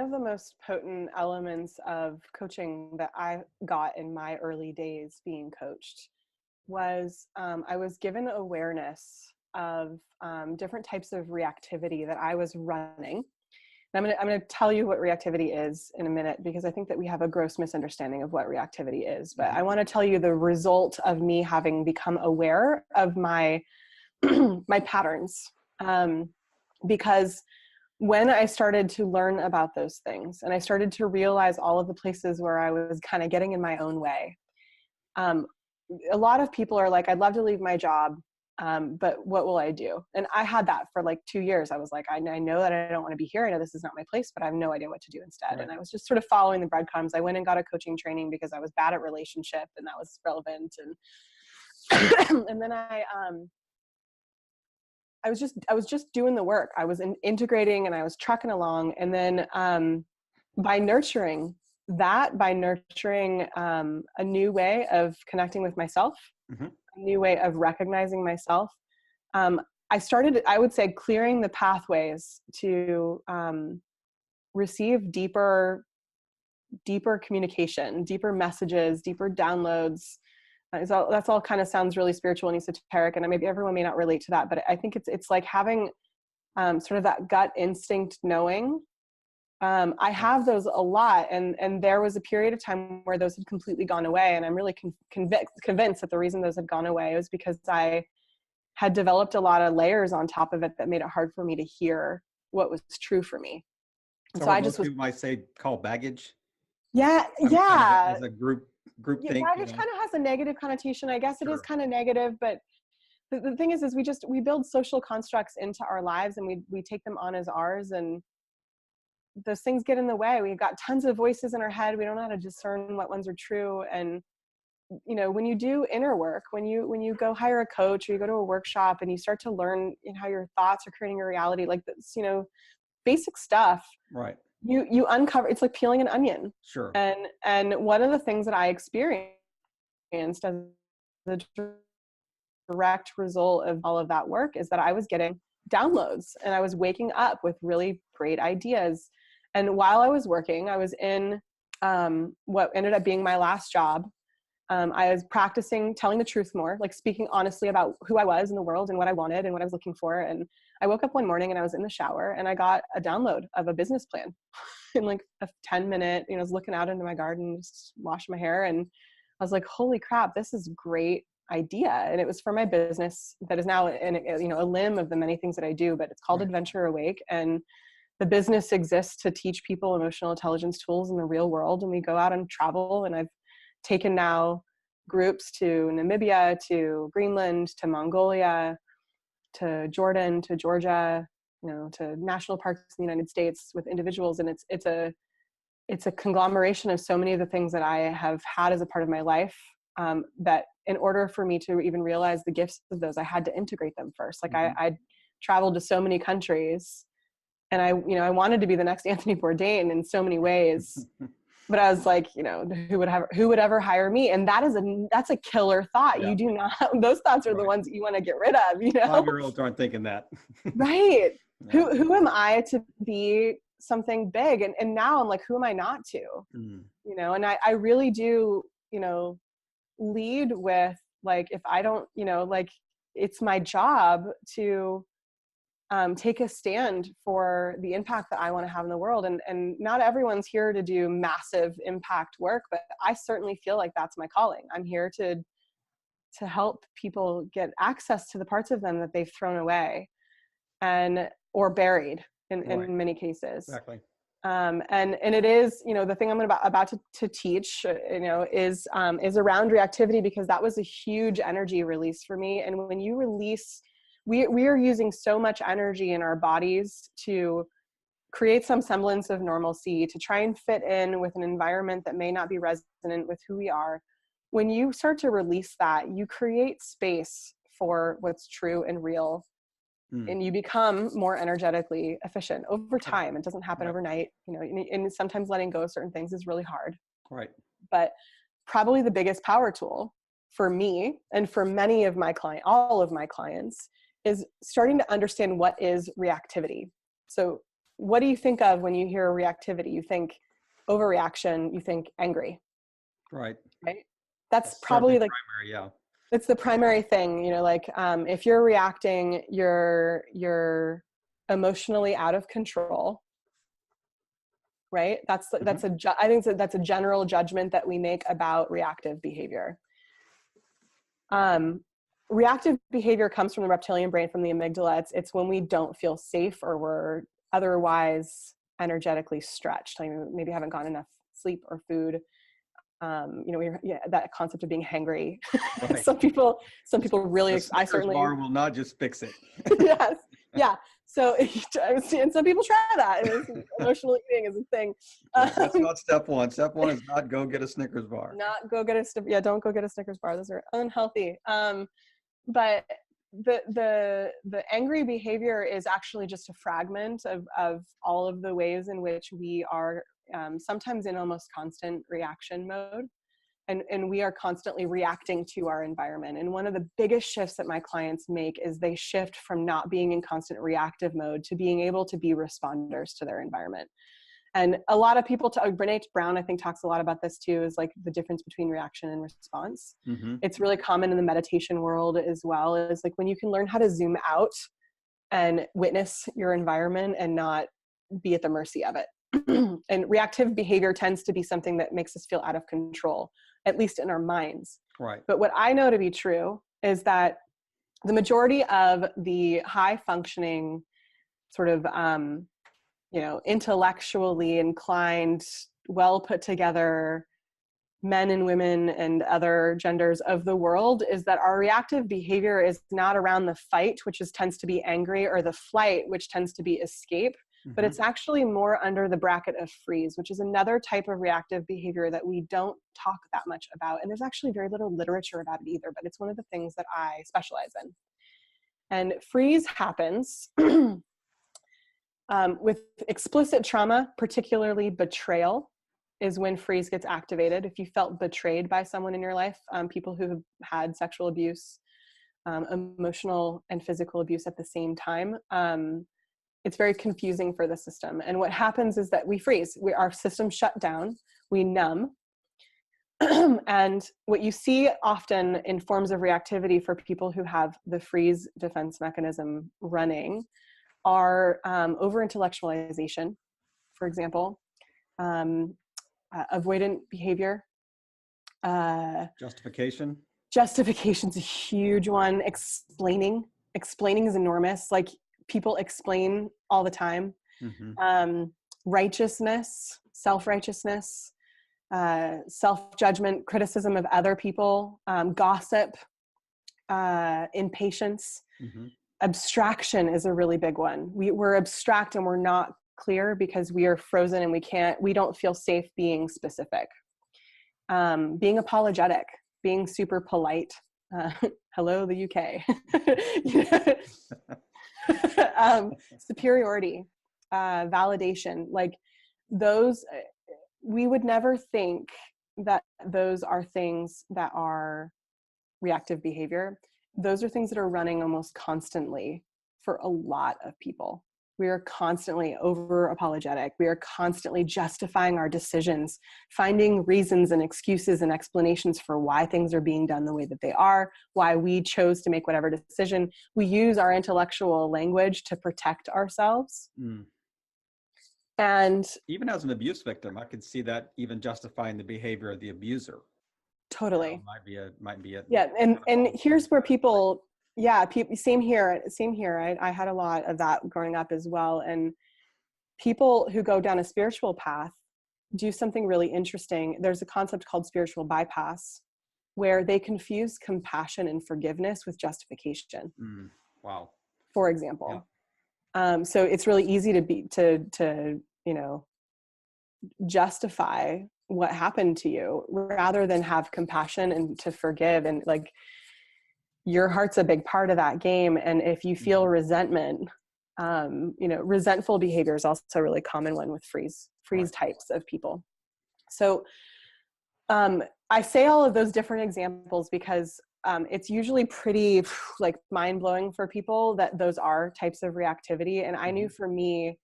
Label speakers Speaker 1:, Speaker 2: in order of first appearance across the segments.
Speaker 1: of the most potent elements of coaching that I got in my early days being coached was I was given awareness of different types of reactivity that I was running. And I'm gonna tell you what reactivity is in a minute, because I think that we have a gross misunderstanding of what reactivity is. But I want to tell you the result of me having become aware of my my patterns, because when I started to learn about those things and I started to realize all of the places where I was kind of getting in my own way, a lot of people are like, I'd love to leave my job, but what will I do? And I had that for like 2 years. I was like, I know that I don't want to be here. I know this is not my place, but I have no idea what to do instead.
Speaker 2: Right.
Speaker 1: And I was just sort of following the breadcrumbs. I went and got a coaching training because I was bad at relationship and that was relevant. And and then I was just doing the work. I was integrating and I was trucking along. And then by nurturing a new way of connecting with myself,
Speaker 2: Mm-hmm.
Speaker 1: a new way of recognizing myself, I started, I would say, clearing the pathways to receive deeper communication, deeper messages, deeper downloads. So that's all kind of sounds really spiritual and esoteric, and maybe everyone may not relate to that, but I think it's like having sort of that gut instinct knowing. I have those a lot, and there was a period of time where those had completely gone away, and I'm really convinced that the reason those had gone away was because I had developed a lot of layers on top of it that made it hard for me to hear what was true for me. And
Speaker 2: So
Speaker 1: so
Speaker 2: what
Speaker 1: I
Speaker 2: most
Speaker 1: just was,
Speaker 2: people might say call baggage.
Speaker 1: yeah,
Speaker 2: Kind of
Speaker 1: yeah.
Speaker 2: as a group
Speaker 1: Yeah,
Speaker 2: think,
Speaker 1: baggage kind of has a negative connotation. I guess it is
Speaker 2: Sure.
Speaker 1: kind of negative, but the thing is we build social constructs into our lives and we take them on as ours, and those things get in the way. We've got tons of voices in our head. We don't know how to discern what ones are true. And when you do inner work, when you go hire a coach or you go to a workshop and you start to learn how your thoughts are creating a reality, like this, basic stuff,
Speaker 2: Right.
Speaker 1: you uncover. It's like peeling an onion.
Speaker 2: Sure.
Speaker 1: And one of the things that I experienced as the direct result of all of that work is that I was getting downloads and I was waking up with really great ideas. And while I was working, I was in what ended up being my last job. I was practicing telling the truth more, like speaking honestly about who I was in the world and what I wanted and what I was looking for. And I woke up one morning and I was in the shower and I got a download of a business plan in like a 10-minute, I was looking out into my garden, just washing my hair. And I was like, holy crap, this is great idea. And it was for my business that is now a limb of the many things that I do, but it's called
Speaker 2: Right.
Speaker 1: Adventure Awake. And the business exists to teach people emotional intelligence tools in the real world. And we go out and travel. And I've taken now groups to Namibia, to Greenland, to Mongolia, to Jordan, to Georgia, to national parks in the United States with individuals. And it's a conglomeration of so many of the things that I have had as a part of my life, that in order for me to even realize the gifts of those, I had to integrate them first. Like
Speaker 2: Mm-hmm.
Speaker 1: I traveled to so many countries and I wanted to be the next Anthony Bourdain in so many ways, but I was like, who would ever hire me? And that's a killer thought.
Speaker 2: Yeah.
Speaker 1: You do not, those thoughts are the
Speaker 2: Right.
Speaker 1: ones that you want to get rid of,
Speaker 2: 5-year-olds aren't thinking that.
Speaker 1: right.
Speaker 2: Yeah.
Speaker 1: Who am I to be something big? And now I'm like, who am I not to,
Speaker 2: Mm.
Speaker 1: and I really do, lead with like, if I don't, like it's my job to take a stand for the impact that I want to have in the world. And not everyone's here to do massive impact work, but I certainly feel like that's my calling. I'm here to help people get access to the parts of them that they've thrown away or buried
Speaker 2: Right.
Speaker 1: in many cases.
Speaker 2: Exactly.
Speaker 1: And it is, the thing I'm about to teach, is around reactivity, because that was a huge energy release for me. And when you release, we are using so much energy in our bodies to create some semblance of normalcy, to try and fit in with an environment that may not be resonant with who we are. When you start to release that, you create space for what's true and real.
Speaker 2: Mm.
Speaker 1: And you become more energetically efficient over
Speaker 2: Right.
Speaker 1: time. It doesn't happen
Speaker 2: Right.
Speaker 1: overnight, and sometimes letting go of certain things is really hard.
Speaker 2: Right.
Speaker 1: But probably the biggest power tool for me and for many of all of my clients, is starting to understand what is reactivity. So what do you think of when you hear reactivity? You think overreaction, you think angry,
Speaker 2: Right.
Speaker 1: right? That's
Speaker 2: Certainly
Speaker 1: probably like,
Speaker 2: primary. Yeah.
Speaker 1: it's the primary thing, like, if you're reacting, you're emotionally out of control, right? I think that's a general judgment that we make about reactive behavior. Reactive behavior comes from the reptilian brain, from the amygdala. It's when we don't feel safe or we're otherwise energetically stretched. Like maybe haven't gotten enough sleep or food. That concept of being hangry.
Speaker 2: Right.
Speaker 1: some people really, I
Speaker 2: Snickers
Speaker 1: certainly,
Speaker 2: bar will not just fix it.
Speaker 1: yes. Yeah. So, and some people try that. And emotional eating is a thing.
Speaker 2: Right. That's not step one. Step one is not go get a Snickers bar.
Speaker 1: Not go get don't go get a Snickers bar. Those are unhealthy. But the angry behavior is actually just a fragment of all of the ways in which we are sometimes in almost constant reaction mode. And we are constantly reacting to our environment. And one of the biggest shifts that my clients make is they shift from not being in constant reactive mode to being able to be responders to their environment. And a lot of people, Brené Brown, I think, talks a lot about this too, is like the difference between reaction and response.
Speaker 2: Mm-hmm.
Speaker 1: It's really common in the meditation world as well, is like when you can learn how to zoom out and witness your environment and not be at the mercy of it. And reactive behavior tends to be something that makes us feel out of control, at least in our minds.
Speaker 2: Right.
Speaker 1: But what I know to be true is that the majority of the high functioning sort of, intellectually inclined, well put together men and women and other genders of the world is that our reactive behavior is not around the fight, which tends to be angry, or the flight, which tends to be escape, but it's actually more under the bracket of freeze, which is another type of reactive behavior that we don't talk that much about. And there's actually very little literature about it either, but it's one of the things that I specialize in. And freeze happens with explicit trauma, particularly betrayal, is when freeze gets activated. If you felt betrayed by someone in your life, people who have had sexual abuse, emotional and physical abuse at the same time, it's very confusing for the system. And what happens is that we freeze. Our system shut down, we numb. And what you see often in forms of reactivity for people who have the freeze defense mechanism running are over-intellectualization, for example, avoidant behavior.
Speaker 2: Justification.
Speaker 1: Justification's a huge one. Explaining is enormous. Like, people explain all the time. Righteousness, self-righteousness, self-judgment, criticism of other people, gossip, impatience. Abstraction is a really big one. We're abstract and we're not clear because we are frozen and we don't feel safe being specific. Being apologetic, being super polite. Hello, the UK. Superiority, validation, like those, we would never think that those are things that are reactive behavior. Those are things that are running almost constantly for a lot of people. We are constantly over apologetic. We are constantly justifying our decisions, finding reasons and excuses and explanations for why things are being done the way that they are, why we chose to make whatever decision. We use our intellectual language to protect ourselves. And
Speaker 2: even as an abuse victim, I could see that even justifying the behavior of the abuser.
Speaker 1: Totally.
Speaker 2: Might be it.
Speaker 1: Yeah. And here's where people, same here. I had a lot of that growing up as well. And people who go down a spiritual path do something really interesting. There's a concept called spiritual bypass, where they confuse compassion and forgiveness with justification.
Speaker 2: Wow.
Speaker 1: For example.
Speaker 2: Yeah.
Speaker 1: So it's really easy to justify what happened to you rather than have compassion and to forgive. And like, your heart's a big part of that game. And if you feel resentment, resentful behavior is also a really common one with freeze types of people. So I say all of those different examples because it's usually pretty like mind-blowing for people that those are types of reactivity. And I knew for me,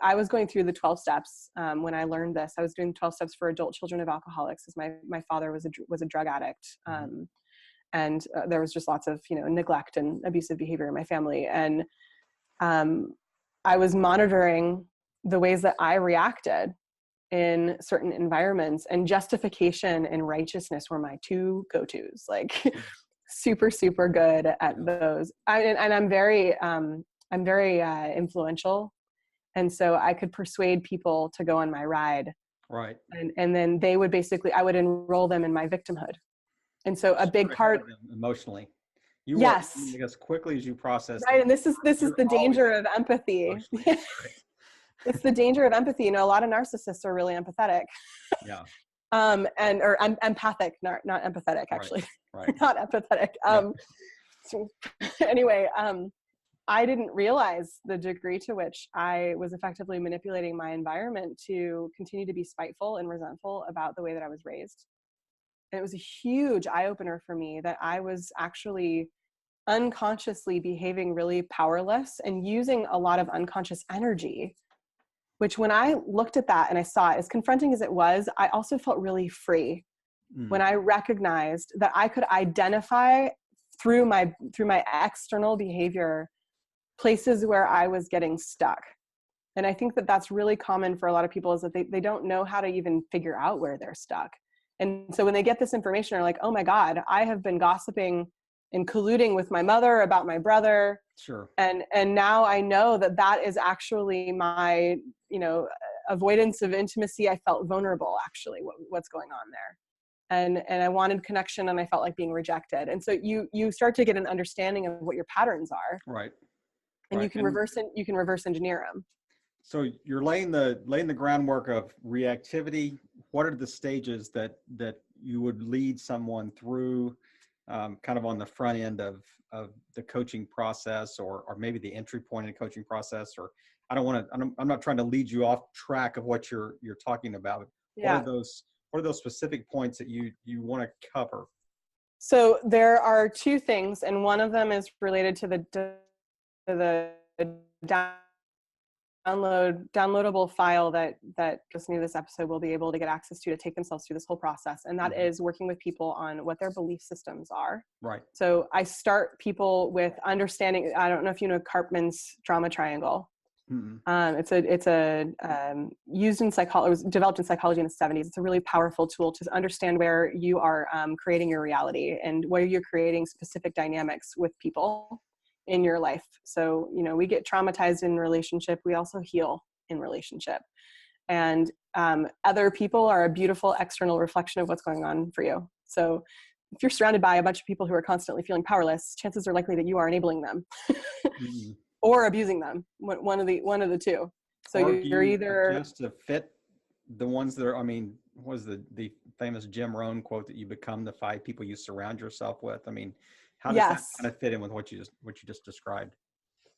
Speaker 1: I was going through the 12 steps when I learned this. I was doing 12 steps for adult children of alcoholics, because my father was a drug addict. And there was just lots of, neglect and abusive behavior in my family. And I was monitoring the ways that I reacted in certain environments, and justification and righteousness were my two go-tos, like super, super good at those. I'm very influential. And so I could persuade people to go on my ride.
Speaker 2: Right.
Speaker 1: And then they would I would enroll them in my victimhood. And so a big part
Speaker 2: emotionally,
Speaker 1: yes,
Speaker 2: were as quickly as you process.
Speaker 1: Right. And this is the danger of empathy. It's the danger of empathy. A lot of narcissists are really empathetic.
Speaker 2: Yeah.
Speaker 1: Or empathic, not empathetic, actually.
Speaker 2: Right.
Speaker 1: Not empathetic. So anyway, I didn't realize the degree to which I was effectively manipulating my environment to continue to be spiteful and resentful about the way that I was raised. And it was a huge eye-opener for me that I was actually unconsciously behaving really powerless and using a lot of unconscious energy, which when I looked at that and I saw it, as confronting as it was, I also felt really free when I recognized that I could identify through my external behavior places where I was getting stuck. And I think that that's really common for a lot of people, is that they don't know how to even figure out where they're stuck. And so when they get this information, they're like, oh my God, I have been gossiping and colluding with my mother about my brother.
Speaker 2: Sure.
Speaker 1: And now I know that is actually my, avoidance of intimacy. I felt vulnerable, actually, what's going on there. And I wanted connection, and I felt like being rejected. And so you start to get an understanding of what your patterns are.
Speaker 2: Right.
Speaker 1: And you can reverse engineer them.
Speaker 2: So you're laying the groundwork of reactivity. What are the stages that you would lead someone through, kind of on the front end of the coaching process, or maybe the entry point in the coaching process? Or I'm not trying to lead you off track of what you're talking about.
Speaker 1: Yeah.
Speaker 2: What are those specific points that you want to cover?
Speaker 1: So there are two things, and one of them is related to the downloadable file that listening to this episode will be able to get access to take themselves through this whole process. And that is working with people on what their belief systems are.
Speaker 2: Right.
Speaker 1: So I start people with understanding, I don't know if you know Karpman's drama triangle. It's used in psychology, it was developed in psychology in the 70s. It's a really powerful tool to understand where you are creating your reality, and where you're creating specific dynamics with people in your life. So, we get traumatized in relationship. We also heal in relationship. And other people are a beautiful external reflection of what's going on for you. So if you're surrounded by a bunch of people who are constantly feeling powerless, chances are likely that you are enabling them or abusing them. One of the two. So you're either
Speaker 2: just to fit the ones that are, what is the famous Jim Rohn quote that you become the 5 people you surround yourself with? How does that kind of fit in with what you just described?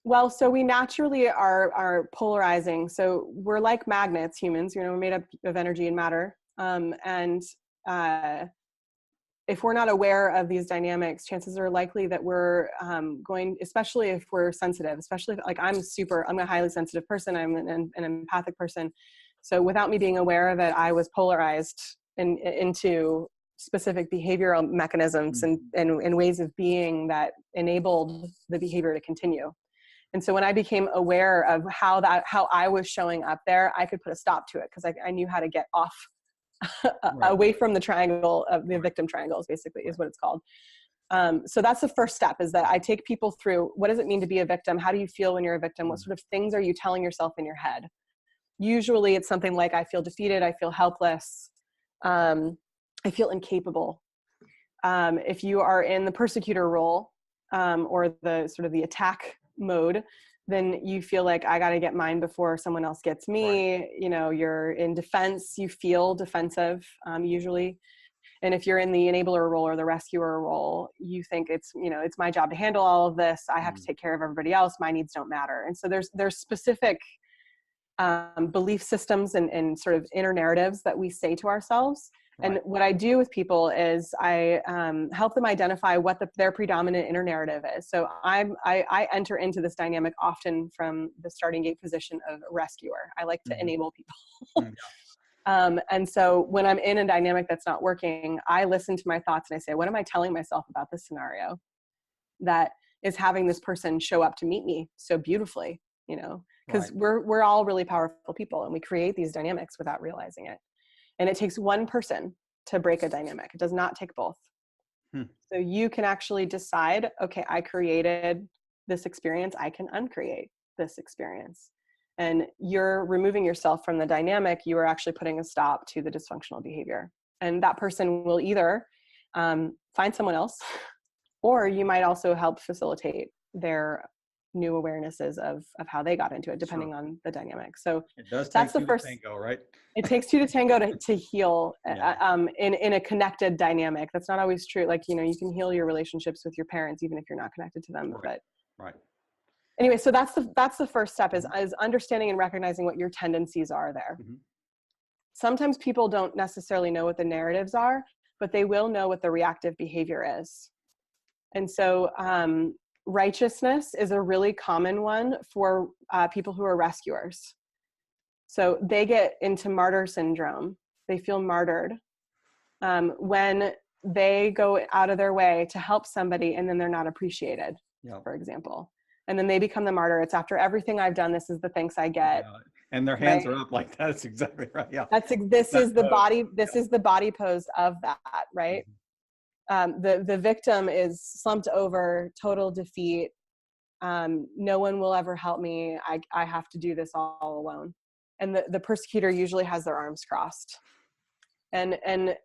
Speaker 1: Well, so we naturally are polarizing. So we're like magnets, humans, we're made up of energy and matter. If we're not aware of these dynamics, chances are likely that we're especially if we're sensitive, especially if, I'm a highly sensitive person. I'm an empathic person. So without me being aware of it, I was polarized into specific behavioral mechanisms and ways of being that enabled the behavior to continue. And so when I became aware of how I was showing up there, I could put a stop to it, because I knew how to get off away from the triangle of the victim triangle, is what it's called. So that's the first step, is that I take people through, what does it mean to be a victim? How do you feel when you're a victim? What sort of things are you telling yourself in your head? Usually it's something like, I feel defeated, I feel helpless, I feel incapable. If you are in the persecutor role, or the sort of the attack mode, then you feel like, I got to get mine before someone else gets me. Right. You're in defense, you feel defensive, usually. And if you're in the enabler role or the rescuer role, you think it's my job to handle all of this. I have to take care of everybody else. My needs don't matter. And so there's specific belief systems and sort of inner narratives that we say to ourselves. And
Speaker 2: Right.
Speaker 1: what I do with people is I help them identify what their predominant inner narrative is. So I enter into this dynamic often from the starting gate position of a rescuer. I like to
Speaker 2: Mhm.
Speaker 1: enable people.
Speaker 2: Mm.
Speaker 1: And so when I'm in a dynamic that's not working, I listen to my thoughts and I say, what am I telling myself about this scenario that is having this person show up to meet me so beautifully, because
Speaker 2: Right.
Speaker 1: we're all really powerful people and we create these dynamics without realizing it. And it takes one person to break a dynamic. It does not take both.
Speaker 2: Hmm.
Speaker 1: So you can actually decide, okay, I created this experience. I can uncreate this experience. And you're removing yourself from the dynamic. You are actually putting a stop to the dysfunctional behavior. And that person will either find someone else, or you might also help facilitate their new awarenesses of how they got into it, depending
Speaker 2: Sure.
Speaker 1: on the dynamic. So
Speaker 2: It does
Speaker 1: that's
Speaker 2: take
Speaker 1: the
Speaker 2: two to
Speaker 1: first.
Speaker 2: tango, right?
Speaker 1: It takes two to tango to heal
Speaker 2: Yeah.
Speaker 1: in a connected dynamic. That's not always true. Like, you can heal your relationships with your parents, even if you're not connected to them.
Speaker 2: Right.
Speaker 1: But
Speaker 2: Right.
Speaker 1: anyway, so that's the first step is
Speaker 2: Mhm.
Speaker 1: understanding and recognizing what your tendencies are there.
Speaker 2: Mhm.
Speaker 1: Sometimes people don't necessarily know what the narratives are, but they will know what the reactive behavior is. And so righteousness is a really common one for people who are rescuers. So they get into martyr syndrome. They feel martyred when they go out of their way to help somebody and then they're not appreciated,
Speaker 2: Yeah.
Speaker 1: for example. And then they become the martyr. It's after everything I've done, this is the thanks I get.
Speaker 2: Yeah. And their hands
Speaker 1: Right?
Speaker 2: are up like that. That's exactly right. Yeah.
Speaker 1: This
Speaker 2: That
Speaker 1: is the
Speaker 2: pose.
Speaker 1: body. This is the body pose of that, right?
Speaker 2: Mhm.
Speaker 1: The victim is slumped over, total defeat. No one will ever help me. I have to do this all alone. And the persecutor usually has their arms crossed. And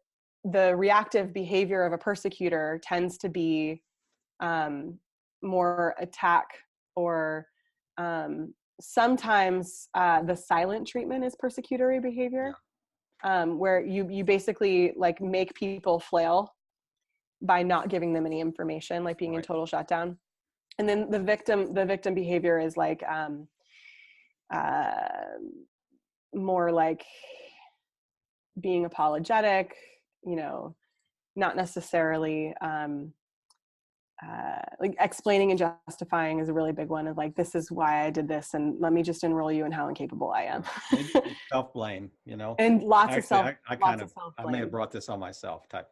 Speaker 1: the reactive behavior of a persecutor tends to be more attack, or sometimes the silent treatment is persecutory behavior, where you basically like make people flail by not giving them any information, like being in
Speaker 2: Right.
Speaker 1: total shutdown. And then the victim behavior is like uh, more like being apologetic, not necessarily like explaining and justifying is a really big one of like, this is why I did this, and let me just enroll you in how incapable I am.
Speaker 2: Maybe some self-blame,
Speaker 1: And lots of
Speaker 2: Actually, I may have
Speaker 1: self-blame.
Speaker 2: brought this on myself type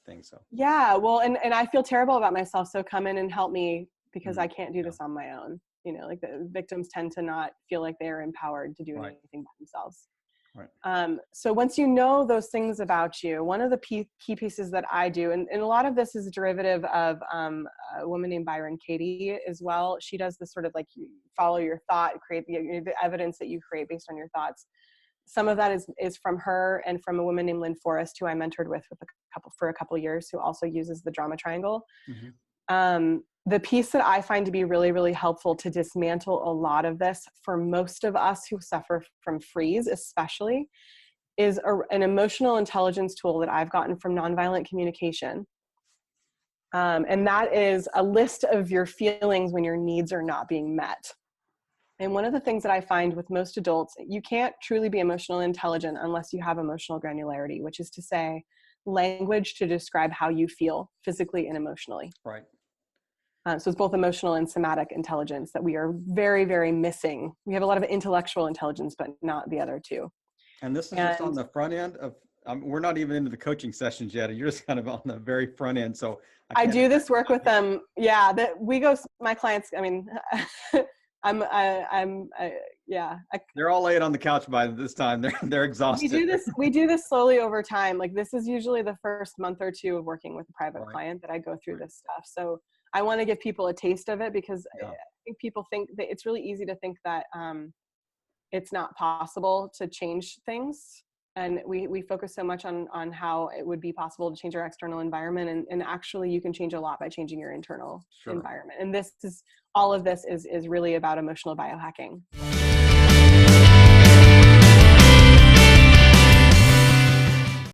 Speaker 2: thing. So,
Speaker 1: Yeah, well, and I feel terrible about myself, so come in and help me because I
Speaker 2: mm,
Speaker 1: can't do
Speaker 2: yeah,
Speaker 1: this on my own. Like the victims tend to not feel like they are empowered to do
Speaker 2: right,
Speaker 1: anything by themselves.
Speaker 2: right.
Speaker 1: So once you know those things about you, one of the key pieces that I do, and a lot of this is derivative of a woman named Byron Katie as well. She does this sort of like, you follow your thought, create the evidence that you create based on your thoughts. Some of that is from her and from a woman named Lynn Forrest, who I mentored with for a couple years, who also uses the drama triangle.
Speaker 2: Mm-hmm.
Speaker 1: The piece that I find to be really, really helpful to dismantle a lot of this for most of us who suffer from freeze, especially, is an emotional intelligence tool that I've gotten from Nonviolent Communication. And that is a list of your feelings when your needs are not being met. And one of the things that I find with most adults, you can't truly be emotionally intelligent unless you have emotional granularity, which is to say language to describe how you feel physically and emotionally.
Speaker 2: Right.
Speaker 1: So it's both emotional and somatic intelligence that we are very, very missing. We have a lot of intellectual intelligence, but not the other two.
Speaker 2: And this is just on the front end of, we're not even into the coaching sessions yet. You're just kind of on the very front end. So
Speaker 1: I
Speaker 2: can't
Speaker 1: do this work with them. Yeah, that we go, my clients, I mean, yeah.
Speaker 2: They're all laying on the couch by this time. They're exhausted.
Speaker 1: We do this slowly over time. Like this is usually the first month or two of working with a private
Speaker 2: Right.
Speaker 1: client that I go through this stuff. So I want to give people a taste of it because
Speaker 2: Yeah.
Speaker 1: I think people think that it's really easy to think that it's not possible to change things. And we focus so much on how it would be possible to change our external environment. And actually you can change a lot by changing your internal
Speaker 2: Sure.
Speaker 1: environment. And all of this is really about emotional biohacking.